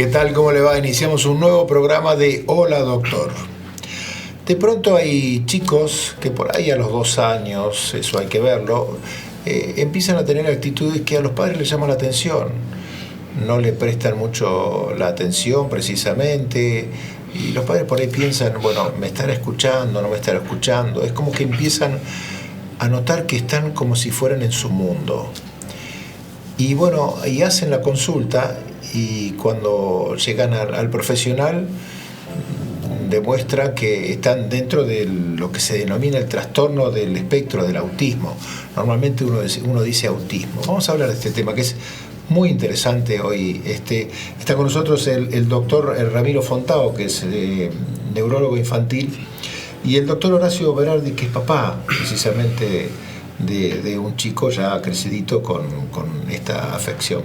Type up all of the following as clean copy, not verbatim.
tal? ¿Cómo le va? Iniciamos un nuevo programa de Hola Doctor. De pronto hay chicos que por ahí a los 2 años, eso hay que verlo, empiezan a tener actitudes que a los padres les llaman la atención. No le prestan mucho la atención precisamente y los padres por ahí piensan, bueno, ¿me estará escuchando? ¿No me estará escuchando? Es como que empiezan a notar que están como si fueran en su mundo. Y bueno, y hacen la consulta y cuando llegan al profesional demuestran que están dentro de lo que se denomina el trastorno del espectro del autismo. Normalmente uno dice autismo. Vamos a hablar de este tema que es muy interesante hoy. Está con nosotros el doctor Ramiro Fontao, que es neurólogo infantil, y el doctor Horacio Berardi, que es papá precisamente de un chico ya crecidito con esta afección.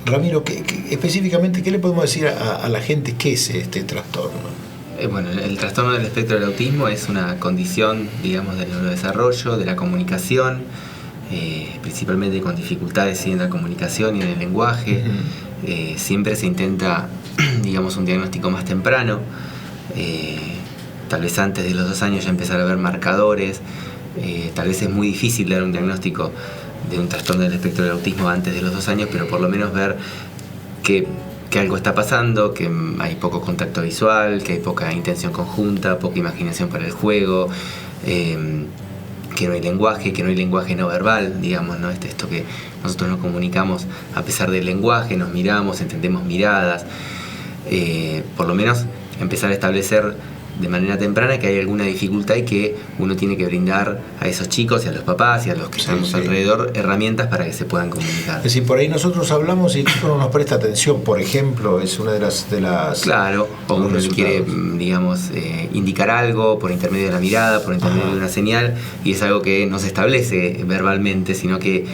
Ramiro, específicamente, ¿qué le podemos decir a la gente qué es este trastorno? Bueno, el trastorno del espectro del autismo es una condición, digamos, del neurodesarrollo, de la comunicación, principalmente con dificultades en la comunicación y en el lenguaje. Uh-huh. Siempre se intenta, digamos, un diagnóstico más temprano, tal vez antes de los 2 años ya empezar a ver marcadores. Tal vez es muy difícil dar un diagnóstico de un trastorno del espectro del autismo antes de los 2 años, pero por lo menos ver que algo está pasando, que hay poco contacto visual, que hay poca intención conjunta, poca imaginación para el juego, que no hay lenguaje no verbal, digamos, ¿no? Esto que nosotros nos comunicamos a pesar del lenguaje, nos miramos, entendemos miradas, por lo menos empezar a establecer de manera temprana que hay alguna dificultad y que uno tiene que brindar a esos chicos y a los papás y a los que estamos alrededor herramientas para que se puedan comunicar. Es decir, por ahí nosotros hablamos y el chico no nos presta atención, por ejemplo, es una de las claro, o uno le quiere, digamos, indicar algo por intermedio de la mirada, por intermedio de una señal, y es algo que no se establece verbalmente, sino que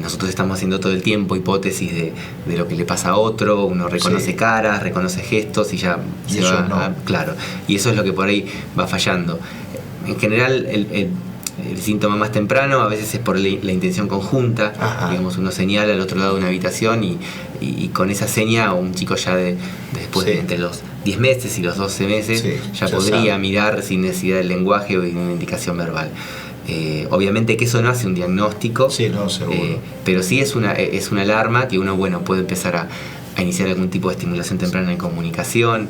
nosotros estamos haciendo todo el tiempo hipótesis de lo que le pasa a otro, uno reconoce caras, reconoce gestos y ya se va claro, y eso es lo que por ahí va fallando. En general el síntoma más temprano a veces es por la intención conjunta. Digamos, uno señala al otro lado de una habitación y con esa seña un chico ya después de entre los 10 meses y los 12 meses ya podría mirar sin necesidad del lenguaje o de una indicación verbal. Obviamente que eso no hace un diagnóstico, pero sí es una alarma que uno puede empezar a iniciar algún tipo de estimulación temprana en comunicación,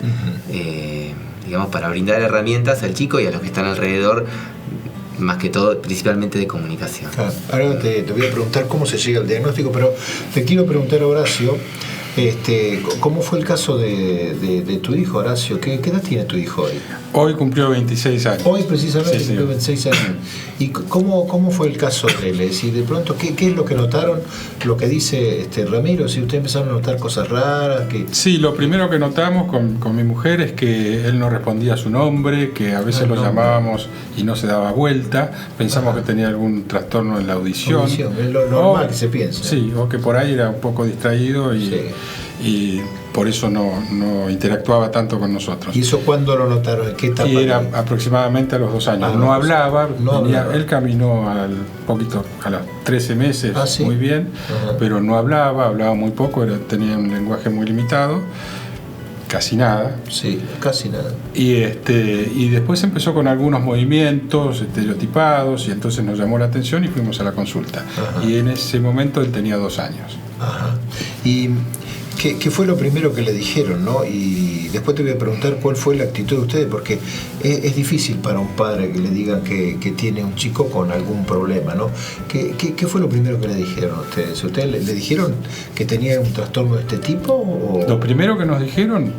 digamos, para brindar herramientas al chico y a los que están alrededor, más que todo, principalmente de comunicación. Claro. Ahora te voy a preguntar cómo se llega al diagnóstico, pero te quiero preguntar, Horacio, ¿cómo fue el caso de tu hijo, Horacio? ¿Qué edad tiene tu hijo hoy? Hoy cumplió 26 años. Hoy precisamente cumplió 26 años. ¿Y cómo fue el caso de él? Es decir, de pronto, ¿qué es lo que notaron? Lo que dice Ramiro, si ustedes empezaron a notar cosas raras. Sí, lo primero que notamos con mi mujer es que él no respondía a su nombre, que a veces lo llamábamos y no se daba vuelta. Pensamos que tenía algún trastorno en la audición. Es lo normal que se piensa. Sí, o que por ahí era un poco distraído y por eso no interactuaba tanto con nosotros. ¿Y eso cuándo lo notaron? ¿En qué etapa? Y era aproximadamente a los 2 años. No hablaba, él caminó a los 13 meses muy bien, pero no hablaba muy poco, tenía un lenguaje muy limitado, casi nada. Sí, casi nada. Y después empezó con algunos movimientos estereotipados y entonces nos llamó la atención y fuimos a la consulta. Y en ese momento él tenía 2 años. Y ¿qué fue lo primero que le dijeron, no? Y después te voy a preguntar cuál fue la actitud de ustedes, porque es difícil para un padre que le digan que tiene un chico con algún problema, ¿no? ¿Qué fue lo primero que le dijeron a ustedes? ¿Ustedes le dijeron que tenía un trastorno de este tipo? ¿O? Lo primero que nos dijeron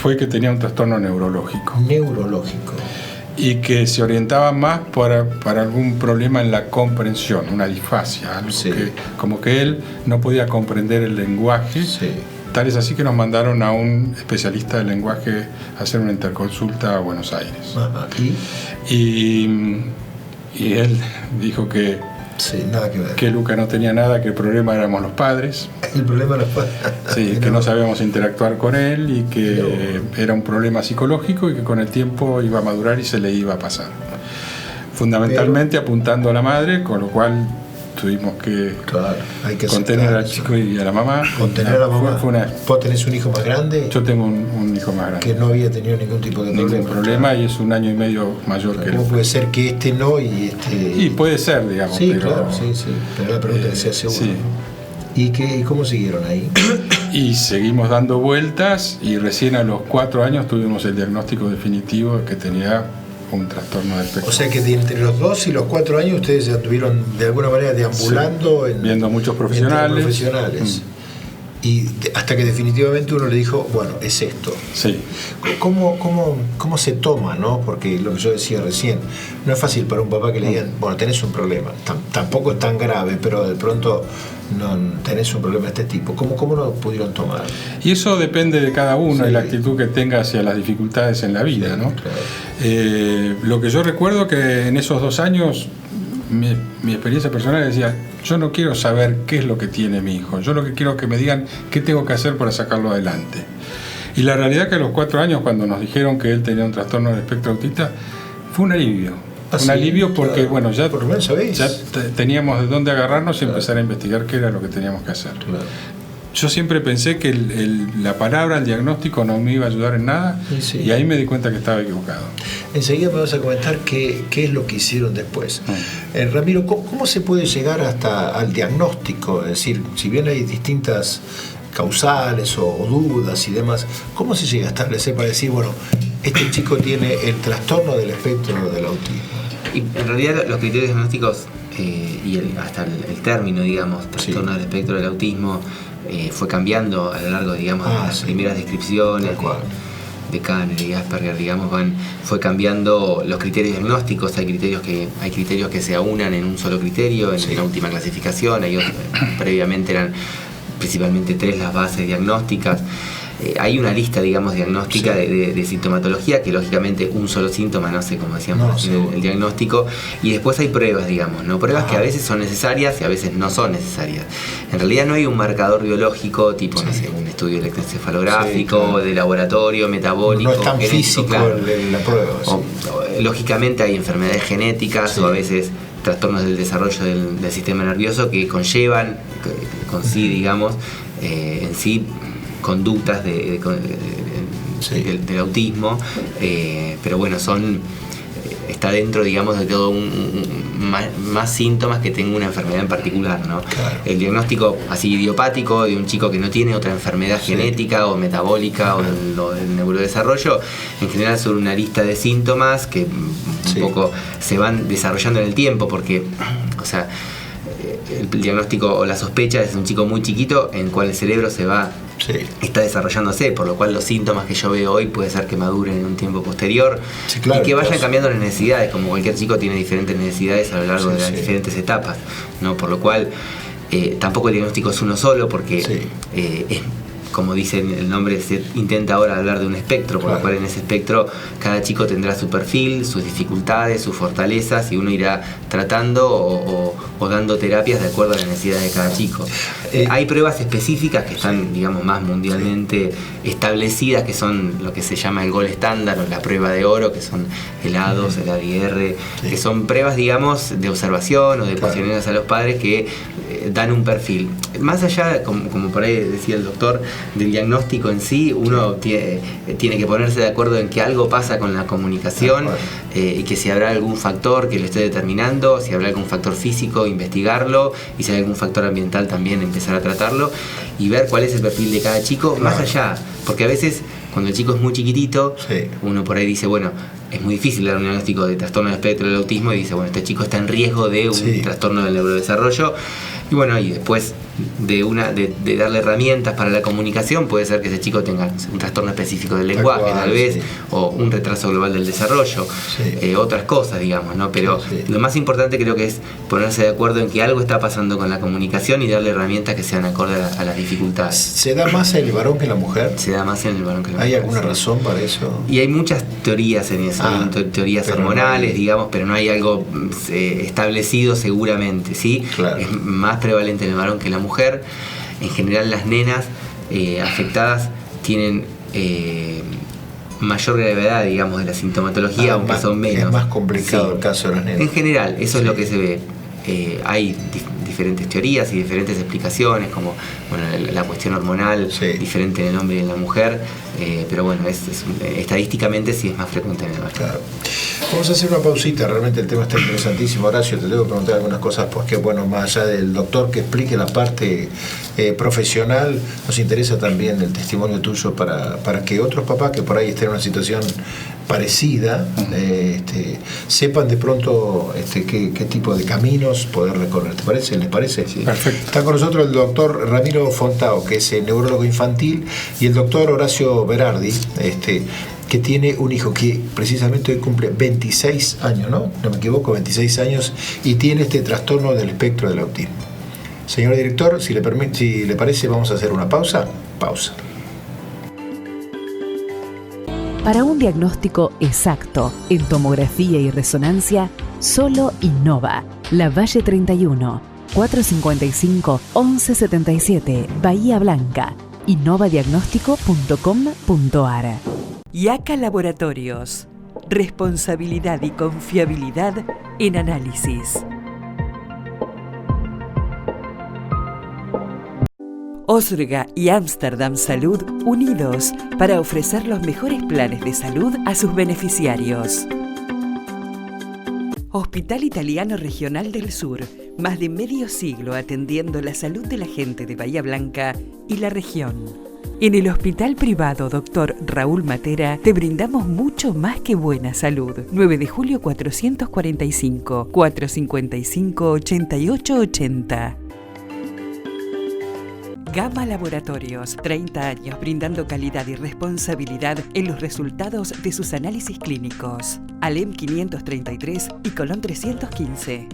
fue que tenía un trastorno neurológico. Neurológico. Y que se orientaba más para algún problema en la comprensión, una disfasia, algo como que él no podía comprender el lenguaje. Tal es así que nos mandaron a un especialista del lenguaje a hacer una interconsulta a Buenos Aires. Y él dijo que nada que ver. Que Luca no tenía nada, que el problema éramos los padres. El problema era los padres. Sí, que no sabíamos interactuar con él y que era un problema psicológico y que con el tiempo iba a madurar y se le iba a pasar. Fundamentalmente apuntando a la madre, con lo cual tuvimos que, hay que contener al chico y a la mamá. Contener a la mamá. Fue ¿Vos tenés un hijo más grande? Yo tengo un hijo más grande. Que no había tenido ningún tipo de problema y es 1 año y medio mayor que él. ¿Cómo puede ser que este no y este...? Y puede ser, digamos. Sí, pero, claro, sí. Pero la pregunta que se hace uno. Sí. ¿Y cómo siguieron ahí? Y seguimos dando vueltas y recién a los 4 años tuvimos el diagnóstico definitivo de que tenía un trastorno del espectro. O sea que entre los 2 y los 4 años ustedes ya estuvieron de alguna manera deambulando, viendo muchos profesionales. Y hasta que definitivamente uno le dijo, bueno, es esto. Sí. ¿Cómo se toma, no? Porque lo que yo decía recién, no es fácil para un papá que le digan, bueno, tenés un problema. Tampoco es tan grave, pero de pronto no tenés un problema de este tipo. ¿Cómo lo pudieron tomar? Y eso depende de cada uno y la actitud que tenga hacia las dificultades en la vida, ¿no? Claro. Lo que yo recuerdo que en esos 2 años mi experiencia personal decía, yo no quiero saber qué es lo que tiene mi hijo, yo lo que quiero es que me digan qué tengo que hacer para sacarlo adelante. Y la realidad que a los 4 años, cuando nos dijeron que él tenía un trastorno del espectro autista, fue un alivio. Alivio porque, claro, bueno, ya teníamos de dónde agarrarnos y empezar a investigar qué era lo que teníamos que hacer. Claro. Yo siempre pensé que la palabra, el diagnóstico no me iba a ayudar en nada y ahí me di cuenta que estaba equivocado. Enseguida me vas a comentar qué es lo que hicieron después. Ramiro, ¿cómo se puede llegar hasta al diagnóstico? Es decir, si bien hay distintas causales o dudas y demás, ¿cómo se llega a establecer para decir, bueno, este chico tiene el trastorno del espectro del autismo? Y en realidad los criterios diagnósticos y hasta el término, digamos, trastorno del espectro del autismo, fue cambiando a lo largo, digamos, de las primeras descripciones de Kanner y Asperger, digamos, fue cambiando los criterios diagnósticos. Hay criterios que se aunan en un solo criterio, en la última clasificación. Hay otros, previamente eran principalmente 3 las bases diagnósticas. Hay una lista, digamos, diagnóstica de sintomatología, que lógicamente un solo síntoma, no sé, como decíamos, el diagnóstico, y después hay pruebas, digamos, ¿no? Pruebas que a veces son necesarias y a veces no son necesarias. En realidad no hay un marcador biológico, tipo, no sé, un estudio electroencefalográfico, de laboratorio, metabólico. No es tan físico, claro, la prueba. Lógicamente hay enfermedades genéticas o a veces trastornos del desarrollo del sistema nervioso que conllevan, digamos, en sí, conductas del autismo, pero bueno, está dentro, digamos, de todo más síntomas que tenga una enfermedad en particular, ¿no? Claro. El diagnóstico así idiopático de un chico que no tiene otra enfermedad genética o metabólica o del neurodesarrollo, en general son una lista de síntomas que un poco se van desarrollando en el tiempo, porque, o sea, el diagnóstico o la sospecha es un chico muy chiquito en el cual el cerebro está desarrollándose, por lo cual los síntomas que yo veo hoy puede ser que maduren en un tiempo posterior y que vayan cambiando las necesidades, como cualquier chico tiene diferentes necesidades a lo largo de las diferentes etapas, ¿no? Por lo cual tampoco el diagnóstico es uno solo, porque es, como dice el nombre, se intenta ahora hablar de un espectro, por lo cual en ese espectro cada chico tendrá su perfil, sus dificultades, sus fortalezas, y uno irá tratando o dando terapias de acuerdo a las necesidades de cada chico. Hay pruebas específicas que están, digamos, más mundialmente establecidas, que son lo que se llama el gold estándar o la prueba de oro, que son el A2, el ADR, que son pruebas, digamos, de observación o de cuestionarios a los padres que dan un perfil. Más allá, como por ahí decía el doctor, del diagnóstico en sí, uno tiene que ponerse de acuerdo en que algo pasa con la comunicación, y que si habrá algún factor que lo esté determinando, si habrá algún factor físico, investigarlo, y si hay algún factor ambiental también empezar a tratarlo y ver cuál es el perfil de cada chico, más allá, porque a veces cuando el chico es muy chiquitito, uno por ahí dice, bueno, es muy difícil dar un diagnóstico de trastorno del espectro del autismo y dice, bueno, este chico está en riesgo de un trastorno del neurodesarrollo. Y bueno, y después de darle herramientas para la comunicación, puede ser que ese chico tenga un trastorno específico del lenguaje, tal vez, o un retraso global del desarrollo, otras cosas, digamos, ¿no? Pero lo más importante creo que es ponerse de acuerdo en que algo está pasando con la comunicación y darle herramientas que sean acorde a las dificultades. ¿Se da más en el varón que en la mujer? Se da más en el varón que en la mujer. ¿Hay alguna sí. razón para eso? Y hay muchas teorías en eso, teorías hormonales, digamos, pero no hay algo establecido seguramente, ¿sí? Claro. Es más prevalente en el varón que en la mujer. En general las nenas afectadas tienen mayor gravedad, digamos, de la sintomatología, aunque son menos. Es más complicado el caso de las nenas. En general, eso es lo que se ve. hay diferentes teorías y diferentes explicaciones, como la cuestión hormonal, diferente en el hombre y en la mujer, pero bueno, estadísticamente sí es más frecuente en el varón. Claro. Vamos a hacer una pausita, realmente el tema está interesantísimo. Horacio, te tengo que preguntar algunas cosas porque, bueno, más allá del doctor que explique la parte profesional, nos interesa también el testimonio tuyo para que otros papás que por ahí estén en una situación parecida, sepan de pronto qué tipo de caminos poder recorrer. ¿Te parece? ¿Les parece? Sí. Perfecto. Está con nosotros el doctor Ramiro Fontao, que es neurólogo infantil, y el doctor Horacio Berardi, que tiene un hijo que precisamente hoy cumple 26 años, ¿no? No me equivoco, 26 años, y tiene este trastorno del espectro del autismo. Señor director, si le parece, vamos a hacer una pausa. Pausa. Para un diagnóstico exacto en tomografía y resonancia, solo Innova. La Valle 31, 455-1177, Bahía Blanca. innovadiagnóstico.com.ar. IACA Laboratorios. Responsabilidad y confiabilidad en análisis. Osrga y Amsterdam Salud unidos para ofrecer los mejores planes de salud a sus beneficiarios. Hospital Italiano Regional del Sur, más de medio siglo atendiendo la salud de la gente de Bahía Blanca y la región. En el Hospital Privado Dr. Raúl Matera te brindamos mucho más que buena salud. 9 de julio 445, 455-8880. Gama Laboratorios, 30 años brindando calidad y responsabilidad en los resultados de sus análisis clínicos. Alem 533 y Colón 315.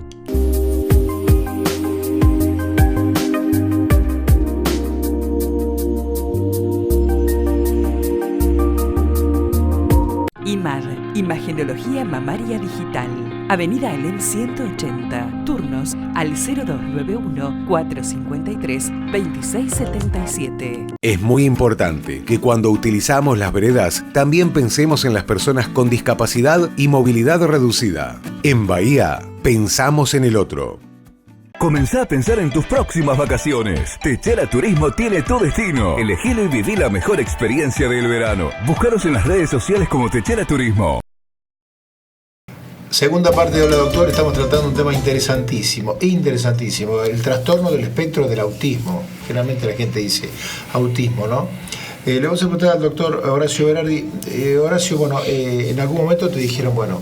IMAR, Imagenología Mamaria Digital. Avenida Alem 180. Turnos al 0291-453-2677. Es muy importante que cuando utilizamos las veredas también pensemos en las personas con discapacidad y movilidad reducida. En Bahía, pensamos en el otro. Comenzá a pensar en tus próximas vacaciones. Techera Turismo tiene tu destino. Elegilo y viví la mejor experiencia del verano. Búscanos en las redes sociales como Techera Turismo. Segunda parte de Hola Doctor, estamos tratando un tema interesantísimo, el trastorno del espectro del autismo. Generalmente la gente dice autismo, ¿no? Le vamos a preguntar al doctor Horacio Berardi. Horacio, bueno, en algún momento te dijeron, bueno,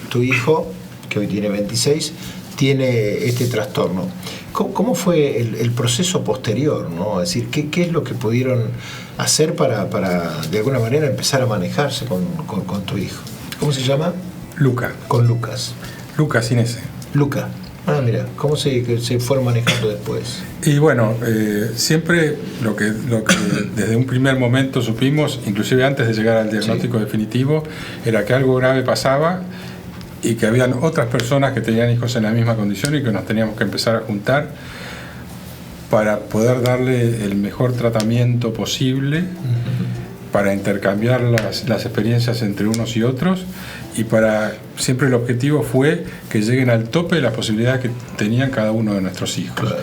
tu hijo, que hoy tiene 26, tiene este trastorno. ¿Cómo fue el proceso posterior, ¿no? Es decir, ¿qué es lo que pudieron hacer para de alguna manera empezar a manejarse con tu hijo? ¿Cómo se llama? Luca. Con Lucas. Lucas sin ese. Luca. Ah, mira, ¿cómo se fueron manejando después? Y bueno, siempre lo que desde un primer momento supimos, inclusive antes de llegar al diagnóstico definitivo, era que algo grave pasaba y que habían otras personas que tenían hijos en la misma condición y que nos teníamos que empezar a juntar para poder darle el mejor tratamiento posible, para intercambiar las experiencias entre unos y otros, y siempre el objetivo fue que lleguen al tope de las posibilidades que tenían cada uno de nuestros hijos. Claro.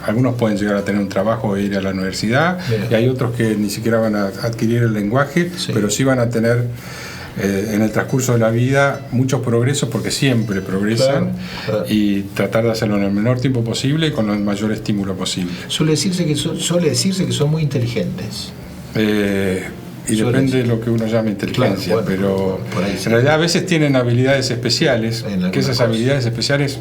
Algunos pueden llegar a tener un trabajo e ir a la universidad, y hay otros que ni siquiera van a adquirir el lenguaje, pero sí van a tener en el transcurso de la vida muchos progresos, porque siempre progresan, y tratar de hacerlo en el menor tiempo posible y con el mayor estímulo posible. Suele decirse que son muy inteligentes. Y depende de lo que uno llame inteligencia, pero en realidad a veces tienen habilidades especiales, que esas habilidades especiales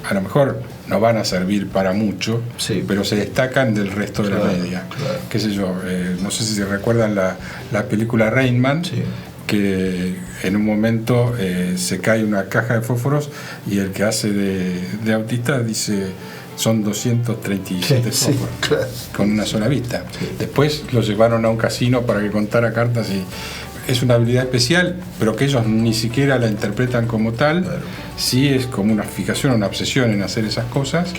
a lo mejor no van a servir para mucho, pero se destacan del resto de la media. Qué sé yo, no sé si se recuerdan la película Rain Man, que en un momento se cae una caja de fósforos y el que hace de autista dice son 237 fósforos con una sola vista. Después lo llevaron a un casino para que contara cartas, y es una habilidad especial, pero que ellos ni siquiera la interpretan como tal. Sí es como una fijación, una obsesión en hacer esas cosas,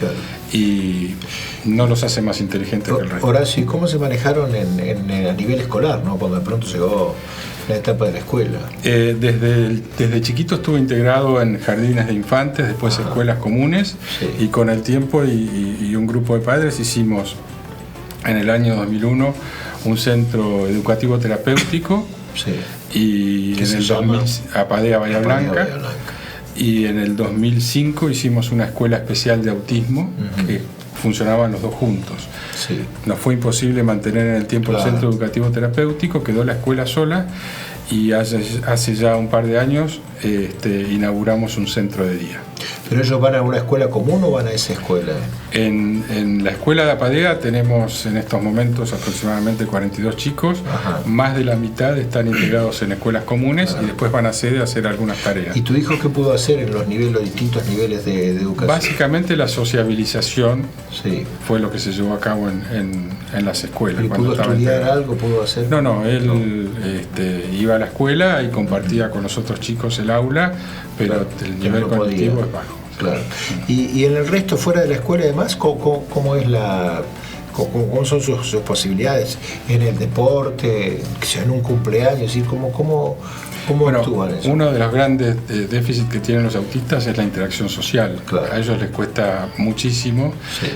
y no los hace más inteligentes que el resto. Horacio, ¿cómo se manejaron a nivel escolar, ¿no? Cuando de pronto llegó la etapa de la escuela? Desde chiquito estuve integrado en jardines de infantes, después escuelas comunes, y con el tiempo y un grupo de padres hicimos en el año 2001 un centro educativo terapéutico, y en el 2000 Apadea Bahía Blanca. Y en el 2005 hicimos una escuela especial de autismo, que funcionaban los dos juntos. Nos fue imposible mantener en el tiempo el centro educativo terapéutico, quedó la escuela sola, y hace ya un par de años inauguramos un centro de día. ¿Pero ellos van a una escuela común o van a esa escuela? En la escuela de Apadea tenemos en estos momentos aproximadamente 42 chicos. Más de la mitad están integrados en escuelas comunes y después van a sede a hacer algunas tareas. ¿Y tu hijo qué pudo hacer en los distintos niveles de educación? Básicamente la sociabilización fue lo que se llevó a cabo en las escuelas. ¿Y pudo estudiar algo? ¿Pudo hacer? No, él iba a la escuela y compartía con los otros chicos el aula, pero el nivel cognitivo es bajo. Claro. Y en el resto, fuera de la escuela, además, ¿cómo es cómo son sus posibilidades en el deporte, en un cumpleaños? ¿Cómo actúan eso? Uno de los grandes déficits que tienen los autistas es la interacción social. A ellos les cuesta muchísimo,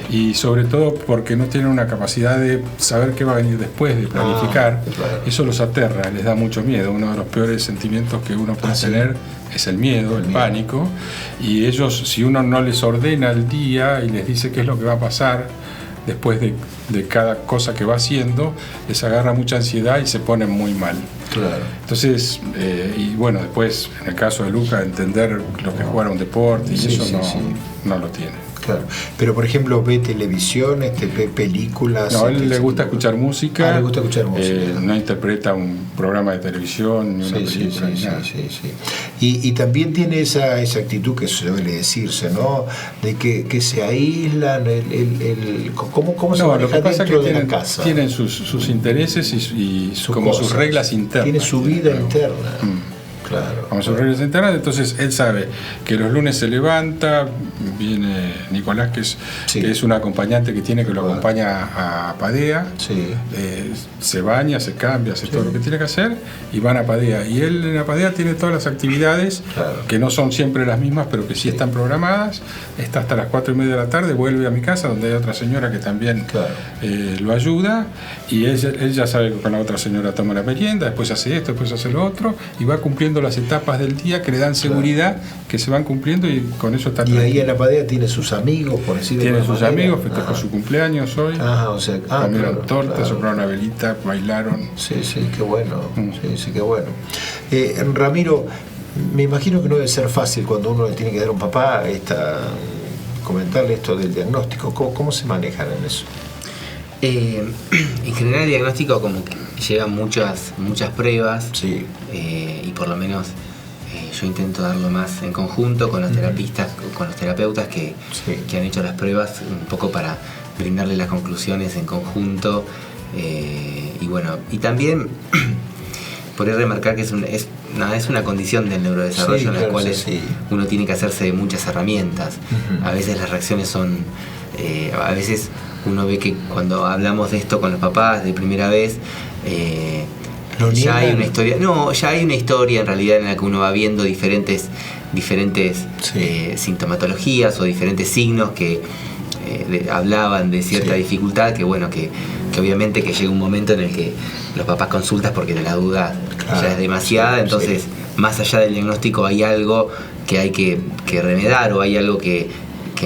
y sobre todo porque no tienen una capacidad de saber qué va a venir después, de planificar. Eso los aterra, les da mucho miedo. Uno de los peores sentimientos que uno puede tener es el miedo, el pánico, y ellos, si uno no les ordena el día y les dice qué es lo que va a pasar después de cada cosa que va haciendo, les agarra mucha ansiedad y se ponen muy mal. Entonces, y bueno, después, en el caso de Luca, entender lo que es jugar a un deporte, y eso no lo tiene. Claro. Pero, por ejemplo, ¿ve televisión, ve películas? No, a él le gusta escuchar música. Le gusta escuchar música. No interpreta un programa de televisión ni una película. Y también tiene esa actitud que suele decirse, ¿no? De que se aíslan. ¿Cómo se maneja dentro de la casa? Tienen sus intereses y como sus reglas internas. Tiene su vida interna. Claro. Como sus reglas internas, entonces él sabe que los lunes se levanta, viene Nicolás, que es un acompañante que tiene, que lo acompaña a Apadea, se baña, se cambia, hace todo lo que tiene que hacer, y van a Apadea. Y él en Apadea tiene todas las actividades, que no son siempre las mismas, pero que sí están programadas. Está hasta las 4:30 de la tarde, vuelve a mi casa, donde hay otra señora que también lo ayuda, y él ya sabe que con la otra señora toma la merienda, después hace esto, después hace lo otro, y va cumpliendo las etapas del día que le dan seguridad, que se van cumpliendo, y con eso está. Y ahí en Apadea tiene sus amigos, por decirlo. Tiene sus amigos, festejó su cumpleaños hoy. Comieron tortas, soplaron una velita, bailaron. Sí, qué bueno. Qué bueno. Ramiro, me imagino que no debe ser fácil cuando uno le tiene que dar a un papá comentarle esto del diagnóstico. ¿Cómo se manejan en eso? En general el diagnóstico como que lleva muchas pruebas, y por lo menos yo intento darlo más en conjunto con los terapistas, con los terapeutas que han hecho las pruebas, un poco para brindarle las conclusiones en conjunto, y bueno, y también podría remarcar que es una condición del neurodesarrollo en la cual uno tiene que hacerse de muchas herramientas. A veces las reacciones son, a veces uno ve que cuando hablamos de esto con los papás de primera vez, ya hay una historia en realidad en la que uno va viendo diferentes sintomatologías o diferentes signos que hablaban de cierta dificultad, que bueno, que obviamente que llega un momento en el que los papás consultas porque la duda ya es demasiada, entonces más allá del diagnóstico hay algo que hay que remediar, o hay algo que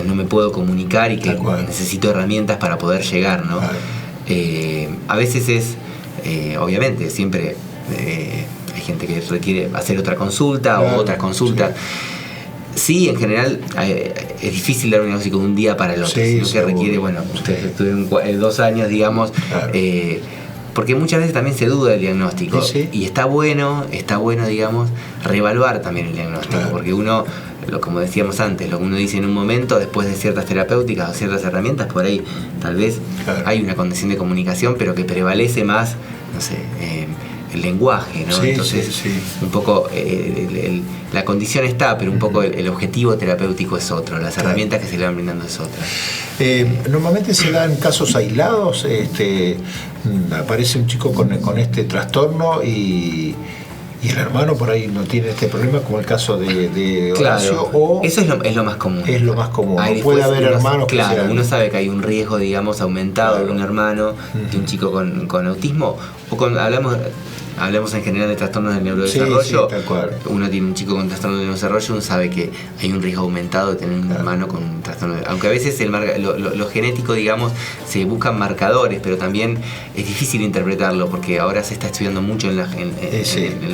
no me puedo comunicar y que necesito herramientas para poder llegar, ¿no? A veces es, obviamente, siempre hay gente que requiere hacer otra consulta o otras consultas. Sí, en general es difícil dar un diagnóstico de un día para el otro, sino que requiere, bueno, ustedes estuvieron 2 años, digamos, porque muchas veces también se duda del diagnóstico, y está bueno, digamos, reevaluar también el diagnóstico, porque uno, como decíamos antes, lo que uno dice en un momento, después de ciertas terapéuticas o ciertas herramientas, por ahí tal vez hay una condición de comunicación, pero que prevalece más, no sé, el lenguaje, ¿no? Entonces, un poco la condición está, pero un poco el objetivo terapéutico es otro, las herramientas que se le van brindando es otra. Normalmente se dan casos aislados, aparece un chico con este trastorno y Y el hermano por ahí no tiene este problema, como el caso de Horacio. Claro, o eso es lo más común. Es lo más común. Ahí No puede haber hermanos que claro, sean... uno sabe que hay un riesgo, digamos, aumentado Claro. de un hermano, de un chico con autismo, o hablamos en general de trastornos del neurodesarrollo. Sí, tal cual. Uno tiene un chico con trastorno del neurodesarrollo, uno sabe que hay un riesgo aumentado de tener un hermano con un trastorno. Aunque a veces lo genético, digamos, se buscan marcadores, pero también es difícil interpretarlo, porque ahora se está estudiando mucho, los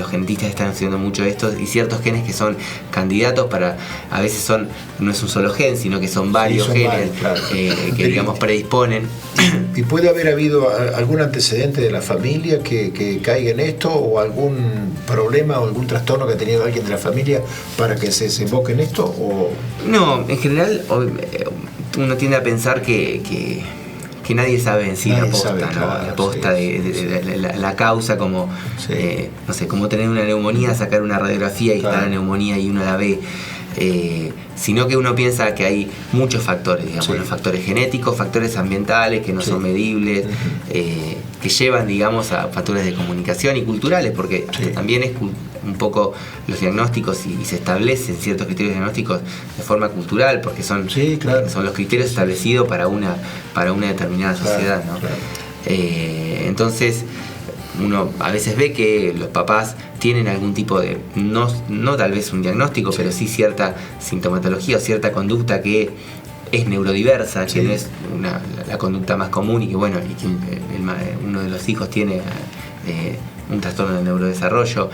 genetistas están estudiando mucho esto, y ciertos genes que son candidatos para, a veces no es un solo gen, sino que son varios genes varios, claro. Que digamos predisponen. ¿Y puede haber habido algún antecedente de la familia que caiga en esto, o algún problema o algún trastorno que ha tenido alguien de la familia para que se desemboque en esto? ¿O? No, en general uno tiende a pensar que nadie sabe en sí la posta, ¿no? Claro, la posta de la causa, como no sé, como tener una neumonía, sacar una radiografía y está la neumonía y uno la ve. Sino que uno piensa que hay muchos factores, digamos, los factores genéticos, factores ambientales que no son medibles, que llevan, digamos, a factores de comunicación y culturales, porque también es un poco los diagnósticos y se establecen ciertos criterios diagnósticos de forma cultural, porque son los criterios establecidos para una determinada sociedad, ¿no? Entonces uno a veces ve que los papás tienen algún tipo de, no tal vez un diagnóstico, pero sí cierta sintomatología o cierta conducta que es neurodiversa, que no es la conducta más común, y que bueno, uno de los hijos tiene un trastorno de neurodesarrollo.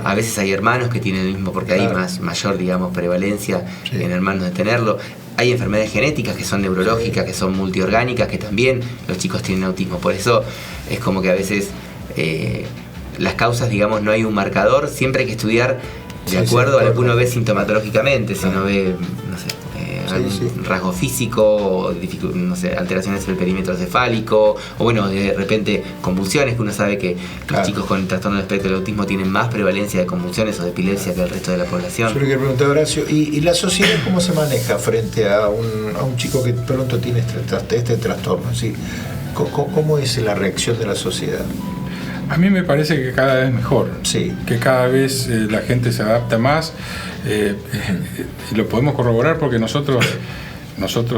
A veces hay hermanos que tienen el mismo, porque hay mayor, digamos, prevalencia en hermanos de tenerlo. Hay enfermedades genéticas que son neurológicas, que son multiorgánicas, que también los chicos tienen autismo. Por eso es como que a veces las causas, digamos, no hay un marcador, siempre hay que estudiar de acuerdo a lo que uno ve sintomatológicamente. Si uno ve, no sé, algún rasgo físico, o no sé, alteraciones del perímetro cefálico, o bueno, de repente convulsiones, que uno sabe que los chicos con el trastorno del espectro del autismo tienen más prevalencia de convulsiones o de epilepsia que el resto de la población. Yo le quiero preguntar, Horacio, ¿y la sociedad cómo se maneja frente a un chico que pronto tiene este trastorno? ¿Sí? ¿Cómo es la reacción de la sociedad? A mí me parece que cada vez mejor, que cada vez la gente se adapta más, y lo podemos corroborar porque nosotros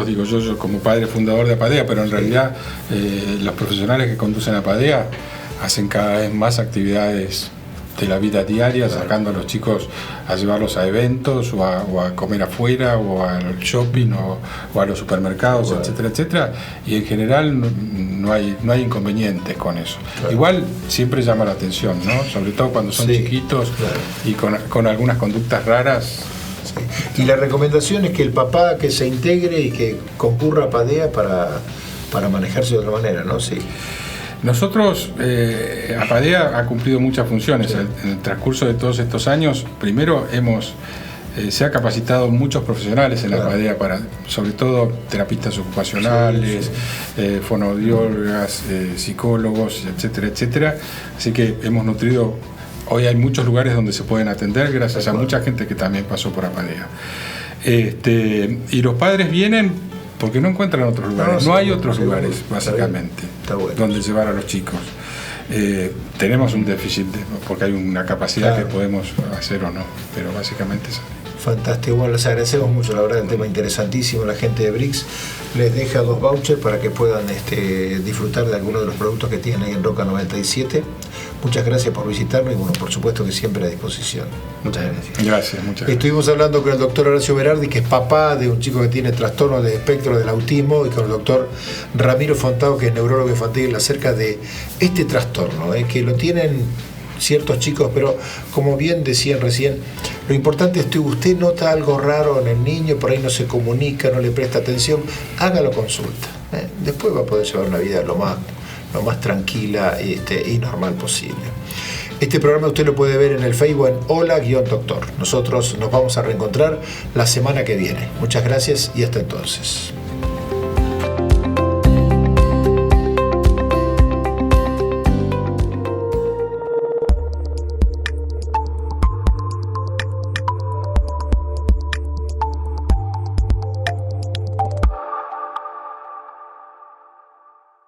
digo yo como padre fundador de APADEA, pero en realidad los profesionales que conducen APADEA hacen cada vez más actividades de la vida diaria, sacando a los chicos a llevarlos a eventos o a comer afuera o al shopping o a los supermercados, etcétera, etcétera, y en general no hay inconvenientes con eso. Igual siempre llama la atención, ¿no? Sobre todo cuando son chiquitos y con algunas conductas raras. Y la recomendación es que el papá que se integre y que concurra a APADEA para manejarse de otra manera, ¿no? Sí. Nosotros, APADEA ha cumplido muchas funciones. En el transcurso de todos estos años, primero se ha capacitado muchos profesionales en la APADEA, sobre todo terapistas ocupacionales, fonoaudiólogas, psicólogos, etcétera, etcétera. Así que hemos nutrido, hoy hay muchos lugares donde se pueden atender gracias a mucha gente que también pasó por APADEA. Y los padres vienen porque no encuentran otros lugares, no hay otros lugares, básicamente, donde llevar a los chicos. Tenemos un déficit, porque hay una capacidad que podemos hacer o no, pero básicamente es así. Fantástico, bueno, les agradecemos mucho, la verdad, el tema interesantísimo. La gente de Brix les deja 2 vouchers para que puedan disfrutar de algunos de los productos que tienen ahí en Roca 97. Muchas gracias por visitarnos y bueno, por supuesto que siempre a disposición. Muchas gracias. Muchas gracias. Estuvimos hablando con el doctor Horacio Berardi, que es papá de un chico que tiene trastorno de espectro del autismo, y con el doctor Ramiro Fontao, que es neurólogo infantil, acerca de este trastorno, que lo tienen ciertos chicos, pero como bien decían recién, lo importante es que usted nota algo raro en el niño, por ahí no se comunica, no le presta atención, hágalo consulta. Después va a poder llevar una vida lo más tranquila y normal posible. Este programa usted lo puede ver en el Facebook en Hola-Doctor. Nosotros nos vamos a reencontrar la semana que viene. Muchas gracias y hasta entonces.